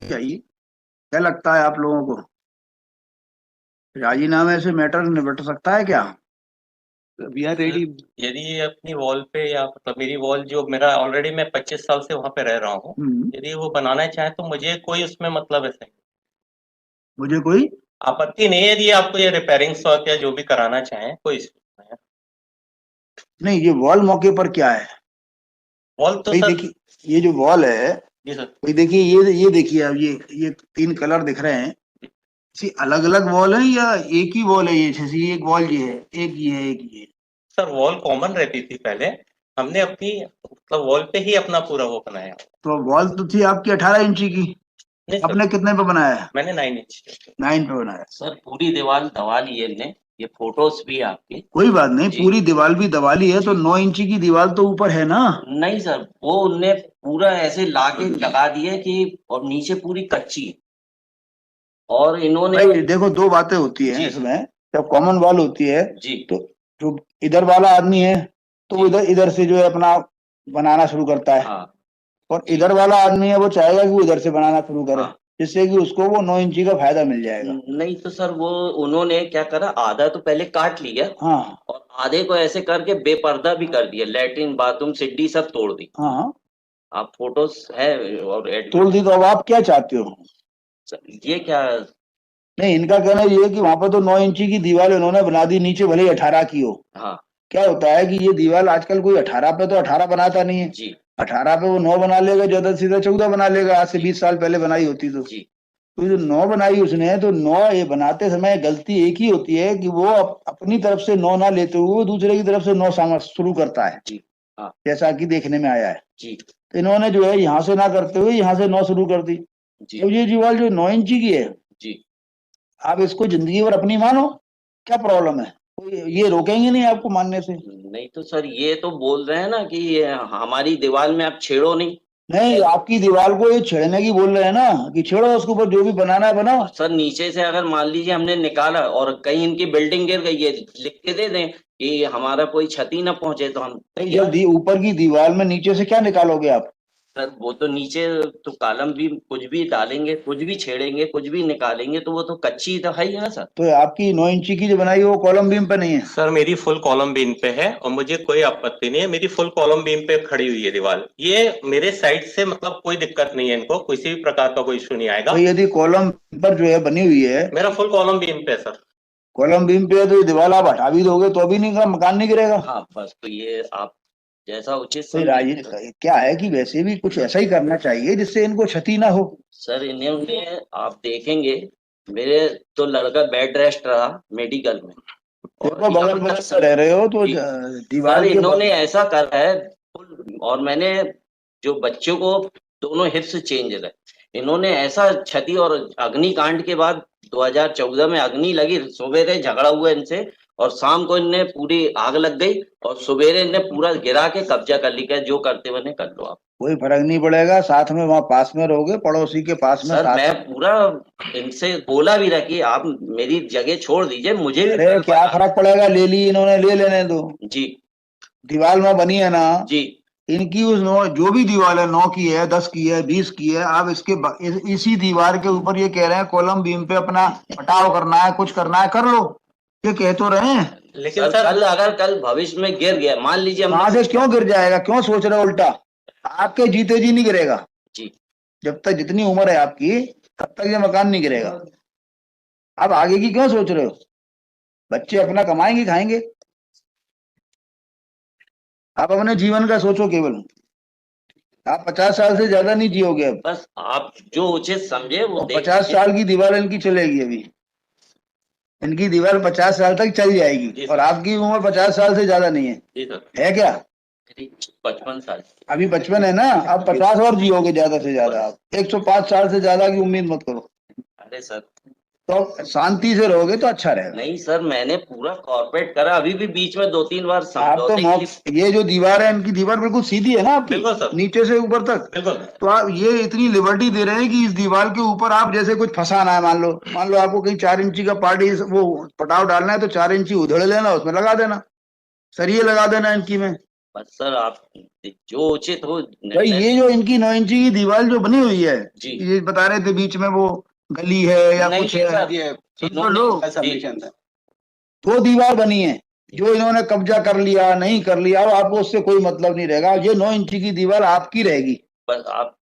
चाहिए। क्या लगता है आप लोगों को, राजीनामे से मैटर निपट सकता है क्या? We are ready. यदि ये अपनी वॉल पे या मतलब मेरी वॉल जो मेरा ऑलरेडी मैं 25 साल से वहां पे रह रहा हूँ, यदि वो बनाना चाहे तो मुझे कोई उसमें मतलब ऐसे मुझे कोई आपत्ति नहीं है। यदि आपको ये रिपेयरिंग वर्क या जो भी कराना चाहें कोई इशू नहीं है। नहीं, ये वॉल मौके पर क्या है वॉल तो भाई? सर देखिए, ये जो वॉल है जी सर, भाई, देखिए ये देखिए, अब ये 3 कलर दिख रहे हैं। इसी अलग अलग वॉल है या एक ही वॉल है? ये जैसे ये एक वॉल, ये है, एक ये है, एक ये है। सर वॉल कॉमन रहती थी पहले, हमने अपनी मतलब वॉल पे ही अपना पूरा वो बनाया। तो वॉल तो थी आपकी 18 इंची की, नहीं सर, आपने कितने पे बनाया है? मैंने 9 इंच। 9 पे बनाया। सर पूरी दीवार दबा ली है हमने, ये फोटोज भी है आपकी। कोई बात नहीं, जी। पूरी दीवार भी दबा ली है तो 9 इंची की दीवार तो ऊपर है ना। नहीं सर, वो उनने पूरा ऐसे लाके लगा दिया कि, और नीचे पूरी कच्ची है। और इन्होंने भाई देखो, 2 बातें होती है जी इसमें। जब कॉमन वॉल होती है जी तो जो इधर वाला आदमी है तो वो जी। इधर इधर से जो है अपना बनाना शुरू करता है, हाँ और जी। इधर वाला आदमी है वो चाहेगा कि वो इधर से बनाना शुरू करे, हाँ। जिससे कि उसको वो 9 इंची का फायदा मिल जाएगा। नहीं तो सर, वो उन्होंने क्या करा, आधा तो पहले काट लिया हाँ और आधे को ऐसे करके बेपर्दा भी कर दिया, लेटरिन बाथरूम सीढ़ी सब तोड़ दी। हाँ हाँ, आप फोटोज है और तोड़ दी तो अब आप क्या चाहते हो? ये क्या। नहीं, इनका कहना ये है कि वहां पर तो 9 इंची की दीवार उन्होंने बना दी, नीचे भले ही 18 की हो। हाँ क्या होता है कि ये दीवार आजकल कोई 18 पे तो 18 बनाता नहीं है। जी 18 पे वो 9 बना लेगा, ज्यादा से सीधा 14 बना लेगा, आज से 20 साल पहले बनाई होती तो। जी तो जो 9 बनाई उसने, तो 9 ये बनाते समय गलती एक ही होती है कि वो अपनी तरफ से 9 ना लेते हुए वो दूसरे की तरफ से 9 शुरू करता है, जी। हाँ जैसा कि देखने में आया है। जी तो इन्होंने जो है यहाँ से ना करते हुए यहाँ से 9 शुरू कर दी। जी तो ये दीवार जो 9 इंची की है, जी। आप इसको जिंदगी भर अपनी मानो, क्या प्रॉब्लम है? कोई ये रोकेंगे नहीं आपको मानने से। नहीं तो सर, ये तो बोल रहे हैं ना कि ये हमारी दीवार में आप छेड़ो नहीं। नहीं, आपकी दीवार को ये छेड़ने की बोल रहे हैं ना, कि छेड़ो उसके ऊपर, जो भी बनाना है बनाओ। सर नीचे से अगर मान लीजिए हमने निकाला और कहीं इनकी बिल्डिंग गिर गई है, लिख के दे दें कि हमारा कोई क्षति ना पहुंचे, तो हम नहीं, जब ऊपर की दीवार में नीचे से क्या निकालोगे आप? सर वो तो नीचे तो कॉलम भी कुछ भी डालेंगे, कुछ भी छेड़ेंगे, कुछ भी निकालेंगे, तो वो तो कच्ची तो है ही ना सर। तो आपकी 9 इंची की जो बनाई है वो कॉलम बीम पे नहीं है? सर मेरी फुल कॉलम बीम पे है और मुझे कोई आपत्ति नहीं है, मेरी फुल कॉलम बीम पे खड़ी हुई है दीवार। ये मेरे साइड से मतलब कोई दिक्कत नहीं है, इनको किसी भी प्रकार का कोई इशू नहीं आएगा। तो यदि कॉलम पर जो है बनी हुई है, मेरा फुल कॉलम बीम पे है सर। कॉलम बीम पे है, तो ये दीवार आप हटा भी दोगे तो अभी नहीं, मकान नहीं गिरेगा। हाँ बस, तो ये आप जैसा उचित तो समझे। क्या है कि वैसे भी कुछ ऐसा ही करना चाहिए जिससे इनको क्षति ना हो। सर इन्हें आप देखेंगे, मेरे तो लड़का बेड रेस्ट रहा मेडिकल में, और देखो, बगल बगल से रह रहे हो तो सर दीवार के इन्होंने ऐसा करा है और मैंने जो बच्चों को दोनों हिप्स चेंज रहे, इन्होंने ऐसा क्षति, और अग्निकांड के बाद 2014 में अग्नि लगी, सवेरे झगड़ा हुआ इनसे और शाम को इनने पूरी आग लग गई और सवेरे इनने पूरा गिरा के कब्जा कर लिया, जो करते बने कर लो आप। कोई फर्क नहीं पड़ेगा, साथ में वहां पास में रहोगे, पड़ोसी के पास में सर साथ। मैं पूरा इनसे बोला भी रहा कि आप मेरी जगह छोड़ दीजिए, मुझे भी अरे क्या फर्क पड़ेगा, ले ली इन्होंने, ले लेने दो। जी दीवार में बनी है ना, जी इनकी उस 9 जो भी दीवार है, 9 की है, 10 की है, 20 की है, आप इसी दीवार के ऊपर ये कह रहे हैं कॉलम बीम पे अपना पटाव करना है, कुछ करना है, कर लो। ये कह तो रहे हैं। लेकिन सर कल अगर कल भविष्य में गिर गया, मान लीजिए हम कहां से क्यों गिर जाएगा? क्यों सोच रहे हो उल्टा? आपके जीते जी नहीं गिरेगा। जी जब तक जितनी उम्र है आपकी, तब तक ये मकान नहीं गिरेगा। आप आगे की क्यों सोच रहे हो? बच्चे अपना कमाएंगे, खाएंगे। आप अपने जीवन का सोचो केवल। आप 50 साल से ज्यादा नहीं जियोगे अब। बस आप जो उचित समझे वो देख 50 लीजिए। साल की दीवार इनकी चलेगी अभी। इनकी दीवार 50 साल तक चल जाएगी, और आपकी उम्र 50 साल से ज्यादा नहीं है। जी सर, है क्या? 55 साल। अभी 55 है ना, अब 50 और जियोगे ज्यादा से ज्यादा। आप 105 साल से ज्यादा की उम्मीद मत करो। अरे सर तो शांति से रहोगे तो अच्छा रहेगा। नहीं सर, मैंने पूरा कॉर्पोरेट करा, अभी भी बीच में 2-3 बार आप तो ये जो दीवार है, इनकी दीवार बिल्कुल सीधी है ना आपकी, बिल्कुल सर, नीचे से ऊपर तक। बिल्कुल। तो आप ये इतनी लिबर्टी दे रहे हैं कि इस दीवार के ऊपर आप जैसे कुछ फंसाना है, मान लो आपको कहीं 4 इंची का पार्टी वो पटाव डालना है, तो 4 इंची उधेड़ लेना, उसमें लगा देना, सरिये लगा देना इनकी में। बस सर आप जो उचित हो भाई ये जो इनकी 9 इंची की दीवार जो बनी हुई है, जी ये बता रहे थे बीच में वो गली है या नहीं कुछ है, सर, ये सुन तो इन्होंने- लो, सबमिशन था। 2 दीवार बनी है जो इन्होंने कब्जा कर लिया नहीं कर लिया, अब आपको उससे कोई मतलब नहीं रहेगा। ये 9 इंची की दीवार आपकी रहेगी, बस आप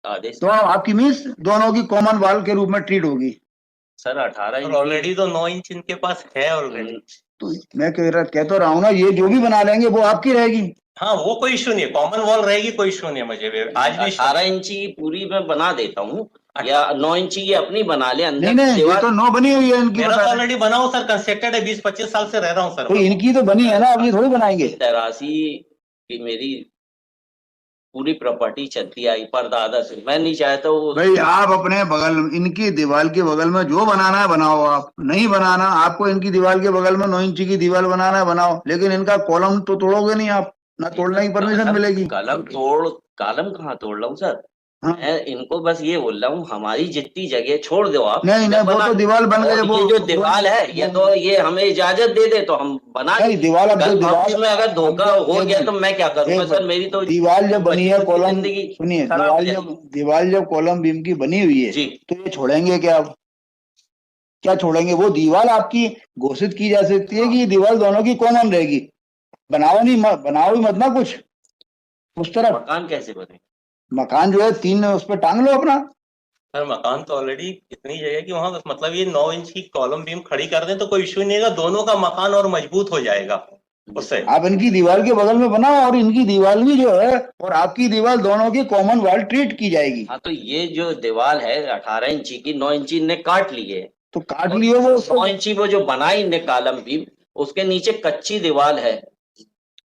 आदेश तो आपकी मीन्स दोनों की कॉमन वॉल के रूप में ट्रीट होगी। सर 18 और इंच ऑलरेडी तो 9 इंच इनके पास है ऑलरेडी। तो मैं कह तो रहा हूँ ना, ये जो भी बना लेंगे वो आपकी रहेगी। हाँ वो कोई इशू नहीं है, कॉमन वॉल रहेगी, कोई इशू नहीं है मुझे भी। आज भी 18 इंची की पूरी मैं बना देता हूँ, या 9 इंची की अपनी बना ले अंदर नहीं नहीं, ये दीवार। तो 9 बनी हुई है इनकी, मेरा बता तो रहे। ऑलरेडी बना हूँ सर, कंस्ट्रक्टेड है, 20-25 साल से रह रहा हूँ सर। तो इनकी तो बनी है ना, अब ये थोड़ी बनाएंगे। तरासी की मेरी पूरी प्रॉपर्टी चलती आई परदादा से, मैं नहीं चाहता वो भाई आप अपने बगल इनकी दीवार के बगल में जो बनाना है बनाओ, आप नहीं बनाना, आपको इनकी दीवार के बगल में 9 इंची की दीवार बनाना है बनाओ, लेकिन इनका कॉलम तो तोड़ोगे नहीं आप, ना तोड़ने की परमिशन मिलेगी। कलम कहाँ तोड़ रहा हूँ सर, हाँ। मैं इनको बस ये बोल रहा हूँ हमारी जितनी जगह छोड़ दो आप। नहीं नहीं, वो बना- तो दीवार बन गए, और वो ये जो दीवार है ये तो ये हमें इजाजत दे दे तो हम बना नहीं, दीवार अब जो कल दीवार भविष्य में अगर धोखा हो गया तो मैं क्या करूंगा सर, मेरी तो दीवार जब बनी है बच्चों की कॉलम, जिंदगी सुनिए, खराब हो दीवार जब कॉलम बीम की बनी हुई है जी तो ये छोड़ेंगे क्या? आप क्या छोड़ेंगे? वो दीवार आपकी घोषित की जा सकती है कि ये दीवार दोनों की कॉमन रहेगी, बनाओ नहीं बनाओ ही मत ना कुछ उस तरफ। मकान कैसे बने? मकान जो है 3 उस पर टांग लो अपना। सर मकान तो ऑलरेडी इतनी जगह कि वहां मतलब ये 9 इंच की कॉलम बीम खड़ी कर दें तो कोई इश्यू नहीं है, दोनों का मकान और मजबूत हो जाएगा उससे। आप इनकी दीवार के बगल में बनाओ और इनकी दीवार भी जो है और आपकी दीवार दोनों की कॉमन वॉल ट्रीट की जाएगी। हाँ तो ये जो दीवार है 18 इंची की, 9 इंची ने काट ली है, तो काट लियो वो 9 इंची वो जो बनाई ने कॉलम बीम, उसके नीचे कच्ची दीवार है,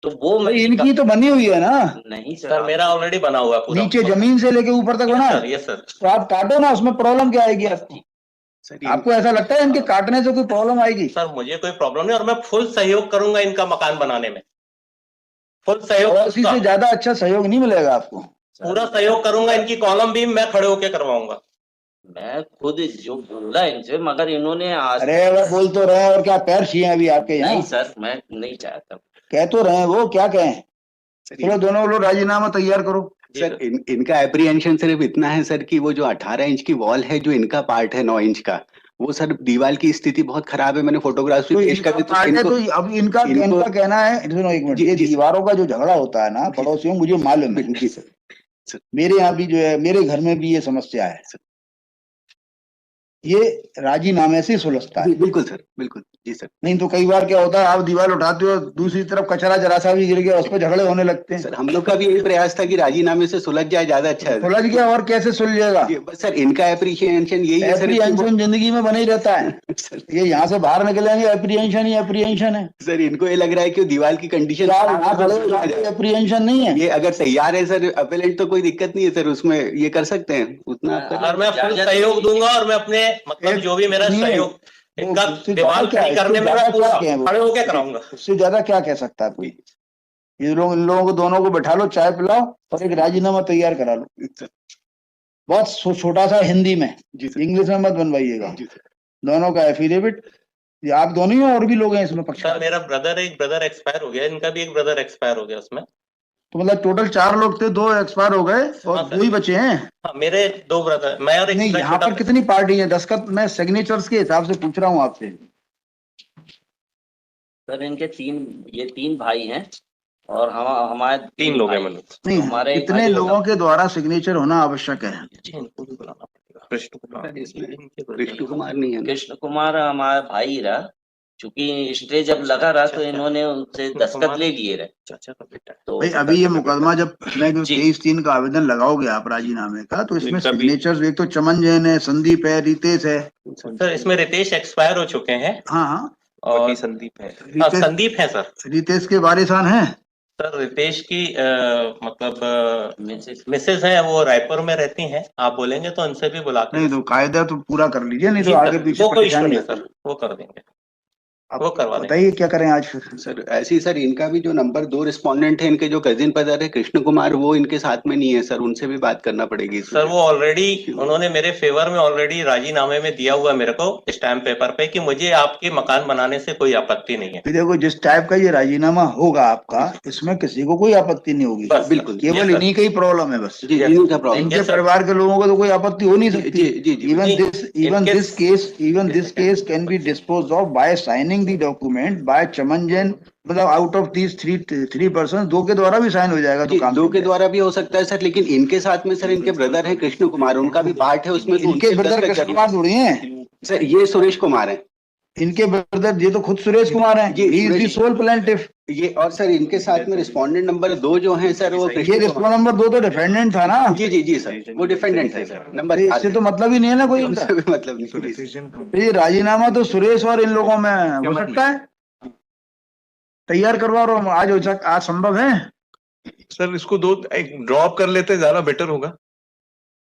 तो वो भाई इनकी तो बनी हुई है ना, नहीं सर मेरा ऑलरेडी बना हुआ है पूरा। नीचे जमीन से लेके ऊपर तक बना सर है। ये सर तो आप काटो ना, उसमें प्रॉब्लम क्या आएगी आपकी? सर आपको ऐसा लगता है इनके काटने से कोई प्रॉब्लम आएगी? सर मुझे कोई प्रॉब्लम नहीं, और मैं फुल सहयोग करूंगा इनका मकान बनाने में, फुल सहयोग, और इसी से ज्यादा अच्छा सहयोग नहीं मिलेगा आपको। पूरा सहयोग करूंगा। इनकी कॉलम बीम मैं खड़े होके करवाऊंगा। मैं खुद जो बोला इनसे, मगर इन्होंने आज अरे वो बोल तो रहे हैं, और क्या पैर छिए अभी आपके नहीं यहाँ? सर मैं नहीं चाहता। कह तो रहे हैं, वो क्या कहें? सर, चलो दोनों लोग राजीनामा तैयार करो। सर इनका एप्रीहेंशन सिर्फ इतना है सर कि वो जो 18 इंच की वॉल है जो इनका पार्ट है 9 इंच का, वो सर दीवार की स्थिति बहुत खराब है। मैंने फोटोग्राफ्स तो भी पेश इनका कर दी, पार्ट है, तो अब इनका इनको- इनका कहना है, सुनो एक मिनट, जी, ये जी, दीवारों का जो झगड़ा होता है ना पड़ोसियों, मुझे मालूम है। जी सर। मेरे यहाँ भी जो है, मेरे घर में भी ये समस्या है, ये राजीनामे से सुलझता है। बिल्कुल सर, बिल्कुल जी सर। नहीं तो कई बार क्या होता है, आप दीवार उठाते हो, दूसरी तरफ कचरा जरा सा भी गिर गया, उस पर झगड़े होने लगते हैं। सर हम लोग का भी यही प्रयास था कि राजीनामे से सुलझ जाए, ज्यादा अच्छा है। सुलझ गया और कैसे सुलझेगा? जी, बस सर इनका एप्रीशिएशन यही है सर कि वो- एप्रीहेंशन जिंदगी में बने ही रहता है। सर, ये यहाँ से बाहर निकलेंगे एप्रीहेंशन ही एप्रीहेंशन है। सर इनको ये लग रहा है कि दीवार की कंडीशन यार यहाँ खड़े हो जाते, एप्रीहेंशन नहीं है। ये अगर तैयार है सर अपेलेंट तो कोई दिक्कत नहीं है सर, उसमें ये कर सकते हैं उतना आप कर। और मैं फुल सहयोग दूंगा, और मैं अपने मतलब जो भी मेरा नहीं, सहयोग इनका उससे दीवार ज्यादा क्या खड़ी है? करने में उससे मैं ज्यादा पूरा क्या कहें वो? खड़े होके कराऊंगा। उससे ज्यादा क्या कह सकता है कोई? ये लोग, इन लोगों को दोनों को बैठा लो, चाय पिलाओ और एक राजीनामा तैयार करा लो, बहुत छोटा सा हिंदी में, जी सर, इंग्लिश में मत बनवाइएगा। जी सर। दोनों का एफिडेविट, ये आप दोनों ही हो और भी लोग हैं इसमें पक्ष? सर मेरा ब्रदर, एक ब्रदर एक्सपायर हो गया, इनका भी एक ब्रदर एक्सपायर हो गया उसमें। तो मतलब टोटल 4 लोग थे, 2 एक्सपायर हो गए और हाँ, सर। 2 ही बचे हैं। हाँ, मेरे 2 ब्रदर, मैं और एक नहीं, मेरा यहाँ छोटा पर कितनी पार्टी है? दस्तखत मैं सिग्नेचर्स के हिसाब से पूछ रहा हूँ आपसे। सर इनके 3 भाई हैं और हमारे 3 लोग हैं भाई। मतलब। नहीं, हमारे एक कितने भाई लोगों के द्वारा सिग्नेचर होना आवश्यक है? इनको भी बुलाना पड़ेगा। कृष्ण कुमार, विष्णु कुमार नहीं है ना? कृष्ण कुमार हमारा भाई रहा, चूंकि स्टे जब लगा रहा तो इन्होंने उनसे दस्तखत ले लिए रहे। चाचा का बेटा है। तो भाई अभी ये मुकदमा जब मैं जो जी। 23/3 का आवेदन लगाओगे आप राजीनामे का, तो इसमें इनका भी- सिग्नेचर्स एक तो चमन जैन है, संदीप है, रितेश है। सर इसमें रितेश एक्सपायर हो चुके हैं हाँ हाँ, और संदीप है। हाँ, रितेश, संदीप है सर। रितेश के वारिसान हैं। सर रितेश की मतलब मिसेस मिसेज है, वो रायपुर में रहती हैं। आप बोलेंगे तो उनसे भी बुला के नहीं तो कायदा तो पूरा कर लीजिए, नहीं तो जी आगे सर, पीछे वो कोई इशू परेशानी नहीं है। सर, वो कर देंगे। आप वो करवा देंगे। बताइए क्या करें आज फिर। सर ऐसे ही सर इनका भी जो नंबर 2 रिस्पोंडेंट है, इनके जो कजिन ब्रदर है कृष्ण कुमार, वो इनके साथ में नहीं है सर, उनसे भी बात करना पड़ेगी इसमें। सर वो ऑलरेडी उन्होंने मेरे फेवर में ऑलरेडी राजीनामे में दिया हुआ मेरे को स्टैम्प पेपर पे कि मुझे आपके मकान बनाने से कोई आपत्ति नहीं है। फिर देखो जिस टाइप का ये राजीनामा होगा आपका, इसमें किसी को कोई आपत्ति नहीं होगी, बस बिल्कुल। केवल Yes, sir. इन्हीं का ही प्रॉब्लम है बस। जी इन्हीं का प्रॉब्लम। इनके Yes, sir. परिवार के लोगों को तो कोई आपत्ति हो नहीं जी सकती। जी जी Even नहीं, even this case can be disposed of by signing the document by Chaman Jain, मतलब out of these three persons, दो के द्वारा भी साइन हो जाएगा तो जी, काम दो हो के जाएगा। द्वारा भी हो सकता है सर, लेकिन इनके साथ में सर इनके ब्रदर है कृष्ण कुमार, उनका भी पार्ट है उसमें, तो इनके उनसे ब्रदर दस्तखत कृष्ण करना- कुमार थोड़ी हैं, सर ये सुरेश कुमार है इनके ब्रदर ये तो खुद सुरेश कुमार हैं, जी, he is the Suresh- sole plaintiff। ये, और सर इनके साथ में रिस्पोंडेंट नंबर 2 जो है सर वो ये कृष्ण रिस्पॉन्ड कुमार। नंबर 2 तो डिफेंडेंट था ना, जी जी जी सर, वो डिफेंडेंट है सर, नंबर तो इससे तो मतलब ही नहीं है ना कोई इनका। मतलब नहीं। तो ये राजीनामा तो सुरेश और इन लोगों में हो सकता है, तैयार करवा रहा हूँ आज, हो सकता आज संभव है। सर इसको एक ड्रॉप कर लेते ज्यादा बेटर होगा,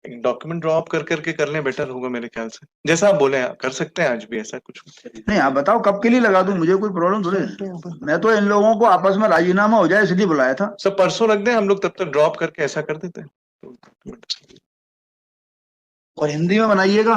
एक डॉक्यूमेंट ड्रॉप करके कर लें बेटर होगा मेरे ख्याल से, जैसा आप बोले कर सकते हैं आज भी ऐसा कुछ। नहीं आप बताओ कब के लिए लगा दूं, मुझे कोई प्रॉब्लम थोड़ी है। मैं तो इन लोगों को आपस में राजीनामा हो जाए इसलिए बुलाया था। सर परसों रख दें हम लोग, तब तक ड्रॉप करके ऐसा कर देते हैं। और हिंदी में बनाइएगा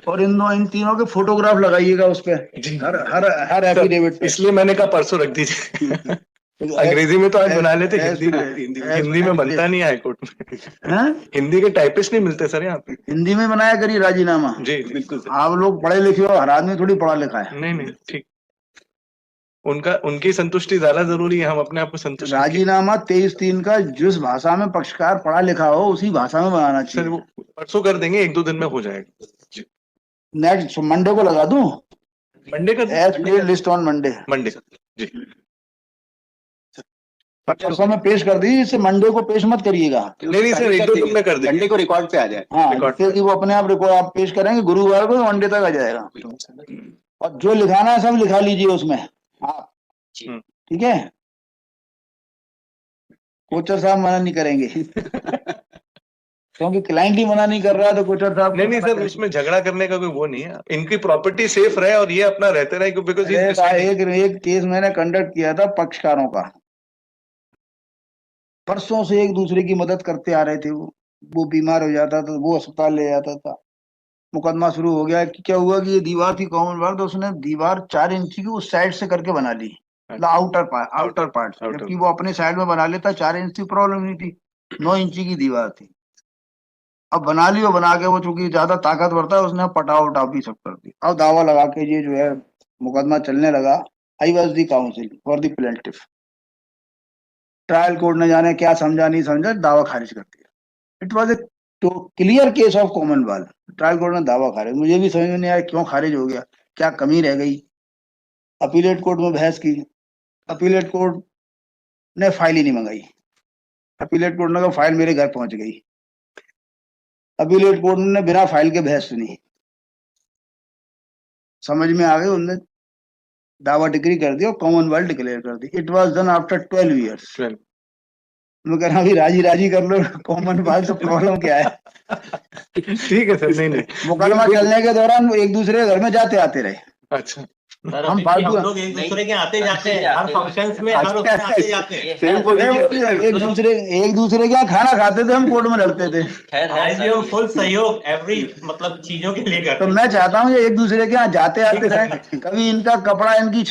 और इन तीनों के फोटोग्राफ लगाइएगा उस पे, जी। हर एफिडेविट पे। इसलिए मैंने कहा परसों रख दीजिए। अंग्रेजी में तो आज बना लेते, हिंदी में बनता नहीं है हाईकोर्ट में। हैं? हिंदी के टाइपिस्ट नहीं मिलते सर यहाँ पे। हिंदी में बनाया करिए राजीनामा। जी बिल्कुल सर। आप लोग पढ़े लिखे हो, हर आदमी थोड़ी पढ़ा लिखा है। नहीं ठीक, उनकी संतुष्टि ज्यादा जरूरी है, हम अपने आप को संतुष्ट। राजीनामा 23/3 का जिस भाषा में पक्षकार पढ़ा लिखा हो उसी भाषा में बनाना सर चाहिए। वो परसों कर देंगे, 1-2 दिन में हो जाएगा। नेक्स्ट मंडे को लगा दूं, मंडे का एज पर लिस्ट ऑन मंडे। मंडे जी। परसों में पेश कर दीजिए, इसे मंडे को पेश मत करिएगा। नहीं सर 1-2 दिन में कर देंगे। मंडे को रिकॉर्ड पे आ जाए। हाँ, रिकॉर्ड क्योंकि वो अपने आप रिकॉर्ड आप पेश करेंगे, गुरुवार को मंडे तक आ जाएगा। और जो लिखाना है सब लिखा लीजिए उसमें आप, जी। ठीक है। कोचर साहब मना नहीं करेंगे क्योंकि क्लाइंट ही मना नहीं कर रहा है तो कोचर साहब नहीं सर उसमें झगड़ा करने का कोई वो नहीं है, इनकी प्रॉपर्टी सेफ रहे और ये अपना रहते रहे, बिकॉज एक केस मैंने कंडक्ट किया था पक्षकारों का, परसों से एक दूसरे की मदद करते आ रहे थे। वो बीमार हो जाता था वो अस्पताल ले जाता था, मुकदमा शुरू हो गया कि क्या हुआ कि ये दीवार थी कॉमनवेल्थ, तो उसने दीवार 4 इंची की उस साइड से करके बना ली, आउटर पार्ट, जबकि वो अपने साइड में बना लेता, 4 इंच की प्रॉब्लम नहीं थी, 9 इंची की दीवार थी। अब बना ली, वो बना के वो चूंकि ज्यादा ताकतवर था उसने पटाव उठाव भी सब कर दी। अब दावा लगा के ये जो है मुकदमा चलने लगा। I was the council for the plaintiff. Trial court ने जाने क्या समझा नहीं समझा, दावा खारिज कर दिया। It was a clear case of Commonwealth, trial court ने दावा खारिज। मुझे भी समझ में नहीं आया क्यों खारिज हो गया, क्या कमी रह गई। अपीलेट कोर्ट में बहस की, अपीलेट कोर्ट ने फाइल ही नहीं मंगाई। अपीलेट कोर्ट ने कहा फाइल मेरे घर पहुंच गई। अपीलेट कोर्ट ने बिना फाइल के बहस सुनी, समझ में आ गई, उन्होंने दावा डिक्री कर दिया और कॉमनवेल्थ डिक्लेयर कर दी। It was done after 12 years। मैं कह रहा हूँ अभी राजी कर लो, कॉमनवेल्थ तो प्रॉब्लम क्या है। ठीक है सर। नहीं मुकदमा चलने के दौरान वो एक दूसरे के घर में जाते आते रहे। अच्छा हम फालतू लोग एक दूसरे के आते जाते हैं, हर फंक्शंस में हर उसमें आते जाते हैं। एक दूसरे के यहाँ खाना खाते थे, हम कोर्ट में लड़ते थे। खैर है आज भी सर। हम फुल सहयोग एवरी मतलब चीजों के लिए करते तो हैं। मैं चाहता हूँ ये एक दूसरे के यहाँ जाते आते रहे, कभी इनका कपड़ा इनकी